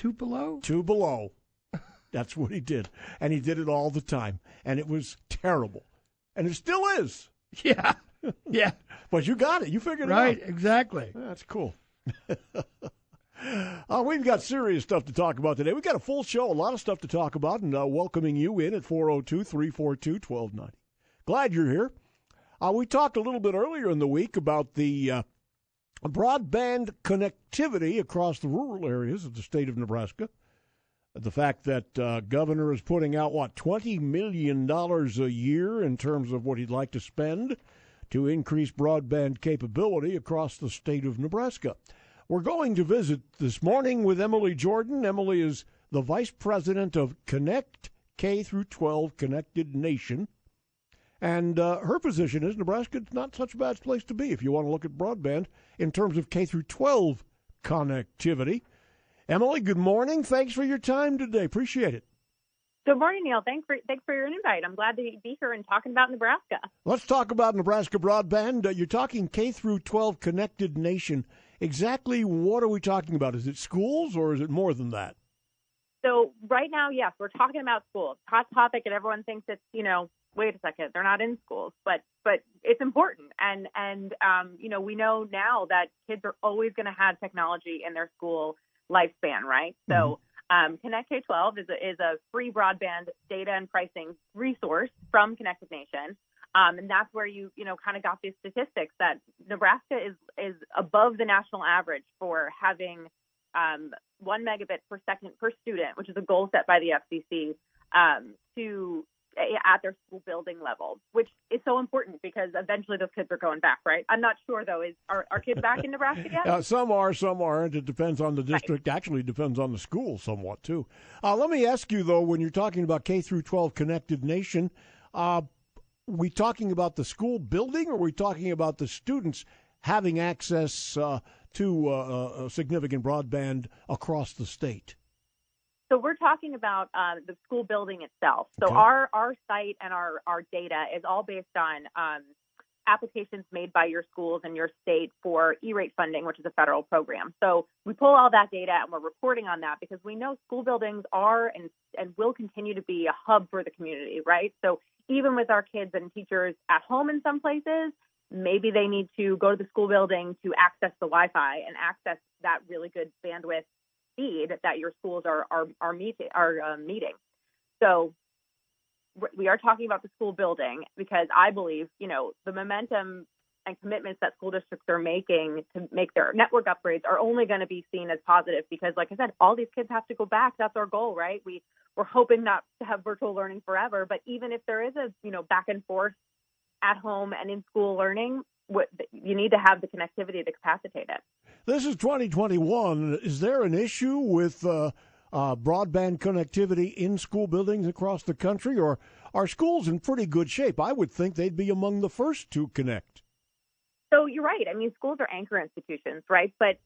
Tupelo? Tupelo. That's what he did. And he did it all the time. And it was terrible. And it still is. Yeah. Yeah. But you got it. You figured it out. Right, exactly. That's cool. We've got serious stuff to talk about today. We've got a full show, a lot of stuff to talk about, and welcoming you in at 402-342-1290. Glad you're here. We talked a little bit earlier in the week about the broadband connectivity across the rural areas of the state of Nebraska. The fact that governor is putting out, $20 million a year in terms of what he'd like to spend to increase broadband capability across the state of Nebraska. We're going to visit this morning with Emily Jordan. Emily is the vice president of Connect K-12 Connected Nation. And her position is Nebraska's not such a bad place to be if you want to look at broadband in terms of K-12 connectivity. Emily, good morning. Thanks for your time today. Appreciate it. Good morning, Neil. Thanks for your invite. I'm glad to be here and talking about Nebraska. Let's talk about Nebraska Broadband. You're talking K-12 Connected Nation. Exactly what are we talking about? Is it schools or is it more than that? So right now, yes, we're talking about schools. Hot topic, and everyone thinks it's, wait a second, they're not in schools, but it's important. And we know now that kids are always going to have technology in their school lifespan, right? So Connect K-12 is a free broadband data and pricing resource from Connected Nation. And that's where you kind of got these statistics that Nebraska is above the national average for having 1 megabit per second per student, which is a goal set by the FCC, at their school building level, which is so important because eventually those kids are going back, right? I'm not sure, though. Are kids back in Nebraska yet? Some aren't. It depends on the district. Right. Actually, it depends on the school somewhat, too. Let me ask you, though, when you're talking about K-12 Connected Nation, we talking about the school building, or are we talking about the students having access to significant broadband across the state? So we're talking about the school building itself. So okay. our site and our data is all based on applications made by your schools and your state for E-rate funding, which is a federal program. So we pull all that data and we're reporting on that because we know school buildings are and will continue to be a hub for the community, right? So even with our kids and teachers at home in some places, maybe they need to go to the school building to access the Wi-Fi and access that really good bandwidth speed that your schools are meeting. So we are talking about the school building because I believe, the momentum and commitments that school districts are making to make their network upgrades are only going to be seen as positive because, like I said, all these kids have to go back. That's our goal, right? We're hoping not to have virtual learning forever, but even if there is a, back and forth at home and in school learning, you need to have the connectivity to capacitate it. This is 2021. Is there an issue with broadband connectivity in school buildings across the country, or are schools in pretty good shape? I would think they'd be among the first to connect. So you're right. I mean, schools are anchor institutions, right? But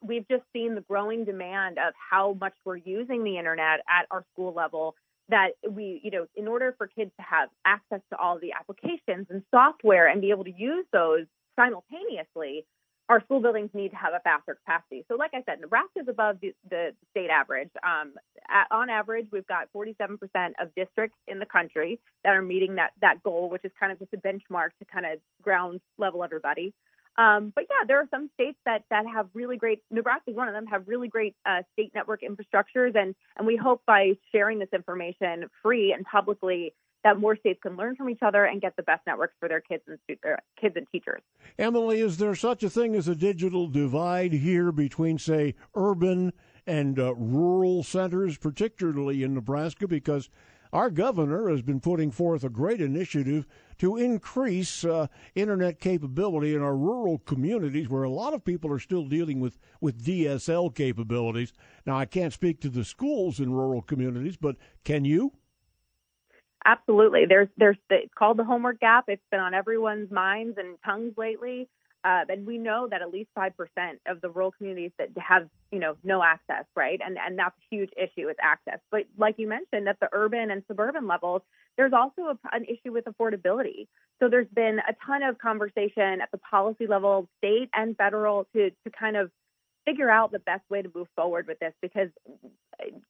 we've just seen the growing demand of how much we're using the internet at our school level that in order for kids to have access to all the applications and software and be able to use those simultaneously, our school buildings need to have a faster capacity. So like I said, Nebraska is above the state average. On average, we've got 47% of districts in the country that are meeting that goal, which is kind of just a benchmark to kind of ground level everybody. But yeah, there are some states that have really great, Nebraska is one of them, have really great state network infrastructures. And we hope by sharing this information free and publicly that more states can learn from each other and get the best networks for their kids and teachers. Emily, is there such a thing as a digital divide here between, say, urban and rural centers, particularly in Nebraska? Because our governor has been putting forth a great initiative to increase internet capability in our rural communities where a lot of people are still dealing with DSL capabilities. Now, I can't speak to the schools in rural communities, but can you? Absolutely. It's called the homework gap. It's been on everyone's minds and tongues lately. And we know that at least 5% of the rural communities that have, no access, right? And that's a huge issue with access. But like you mentioned, at the urban and suburban levels, there's also an issue with affordability. So there's been a ton of conversation at the policy level, state and federal, to kind of figure out the best way to move forward with this, because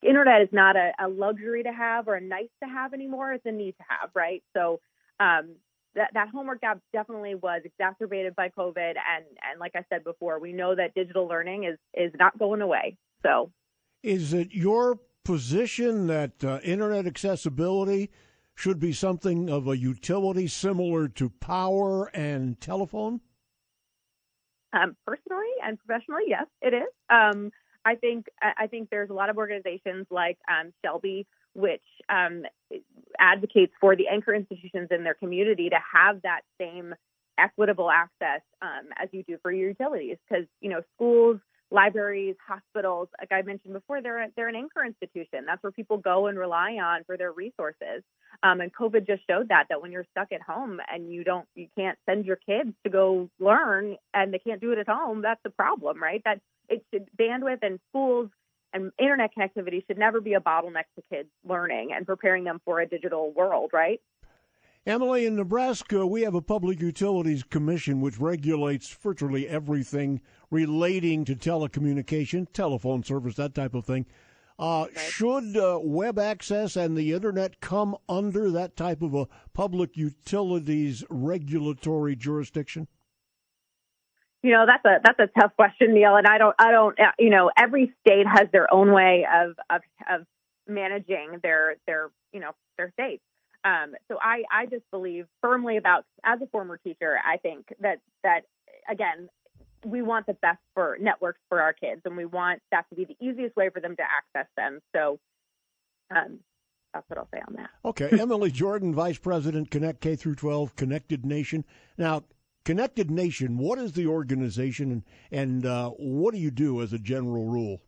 internet is not a luxury to have or a nice to have anymore. It's a need to have, right? So that homework gap definitely was exacerbated by COVID. And like I said before, we know that digital learning is not going away. So is it your position that internet accessibility should be something of a utility similar to power and telephone? Personally and professionally, yes, it is. I think there's a lot of organizations like Shelby, which advocates for the anchor institutions in their community to have that same equitable access as you do for your utilities, because schools, libraries, hospitals, like I mentioned before, they're an anchor institution. That's where people go and rely on for their resources. And COVID just showed that when you're stuck at home and you can't send your kids to go learn and they can't do it at home, that's the problem, right? That it should bandwidth and schools and internet connectivity should never be a bottleneck to kids learning and preparing them for a digital world, right? Emily, in Nebraska, we have a Public Utilities Commission which regulates virtually everything relating to telecommunication, telephone service, that type of thing. Right. Should web access and the internet come under that type of a public utilities regulatory jurisdiction? That's a tough question, Neil, and I don't. Every state has their own way of managing their states. So I just believe firmly as a former teacher, I think that again, we want the best for networks for our kids, and we want that to be the easiest way for them to access them. So that's what I'll say on that. Okay. Emily Jordan, Vice President, Connect K-12, Connected Nation. Now, Connected Nation, what is the organization, and what do you do as a general rule?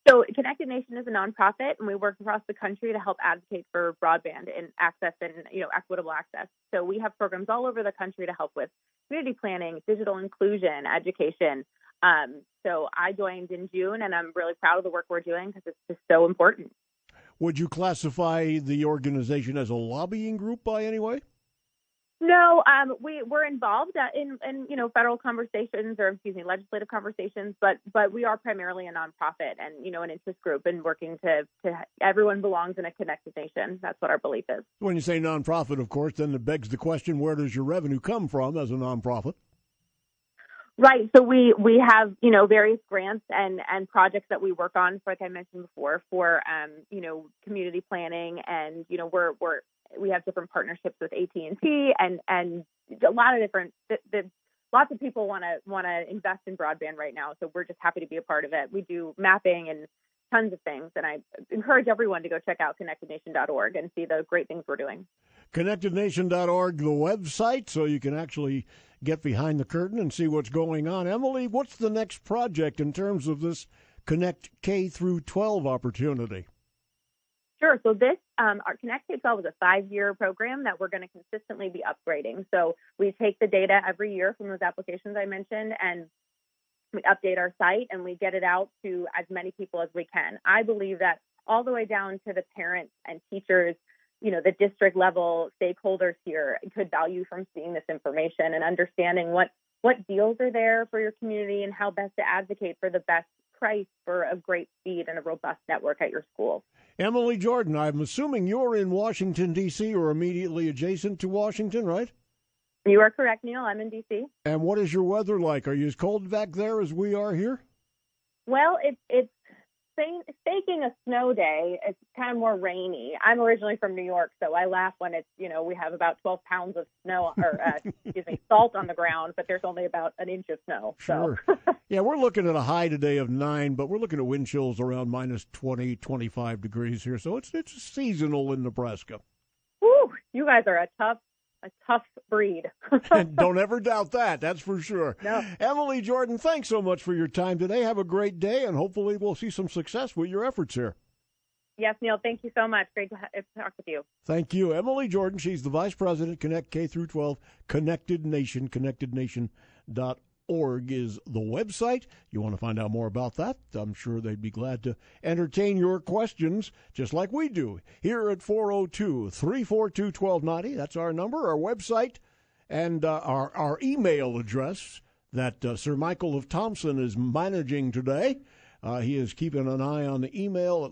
So Connected Nation is a nonprofit, and we work across the country to help advocate for broadband and access and equitable access. So we have programs all over the country to help with community planning, digital inclusion, education. So I joined in June, and I'm really proud of the work we're doing because it's just so important. Would you classify the organization as a lobbying group by any way? No, we're involved in federal conversations legislative conversations, but we are primarily a nonprofit and an interest group and working to everyone belongs in a connected nation. That's what our belief is. When you say nonprofit, of course, then it begs the question: where does your revenue come from as a nonprofit? Right. So we have various grants and projects that we work on, like I mentioned before, for community planning, and we have different partnerships with AT&T and a lot of different. Lots of people want to invest in broadband right now, so we're just happy to be a part of it. We do mapping and tons of things, and I encourage everyone to go check out connectednation.org and see the great things we're doing. Connectednation.org, the website, so you can actually get behind the curtain and see what's going on. Emily, what's the next project in terms of this Connect K through 12 opportunity? Sure. So this, our Connect K-12 is a 5-year program that we're going to consistently be upgrading. So we take the data every year from those applications I mentioned, and we update our site, and we get it out to as many people as we can. I believe that all the way down to the parents and teachers, the district level stakeholders here could value from seeing this information and understanding what deals are there for your community and how best to advocate for the best price for a great speed and a robust network at your school. Emily Jordan, I'm assuming you're in Washington, D.C. or immediately adjacent to Washington, right? You are correct, Neil. I'm in D.C. And what is your weather like? Are you as cold back there as we are here? Well, it's faking a snow day. It's kind of more rainy. I'm originally from New York, so I laugh when it's, we have about 12 pounds of snow or, salt on the ground, but there's only about an inch of snow. Sure. So. Yeah, we're looking at a high today of 9, but we're looking at wind chills around minus 20, 25 degrees here. So it's seasonal in Nebraska. Whew, you guys are a tough breed. And don't ever doubt that. That's for sure. No. Emily Jordan, thanks so much for your time today. Have a great day, and hopefully we'll see some success with your efforts here. Yes, Neil, thank you so much. Great to talk with you. Thank you. Emily Jordan, she's the Vice President, Connect K-12, Connected Nation, connectednation.org is the website. You want to find out more about that? I'm sure they'd be glad to entertain your questions, just like we do, here at 402-342-1290. That's our number, our website, and our email address. that Sir Michael of Thompson is managing today. He is keeping an eye on the email.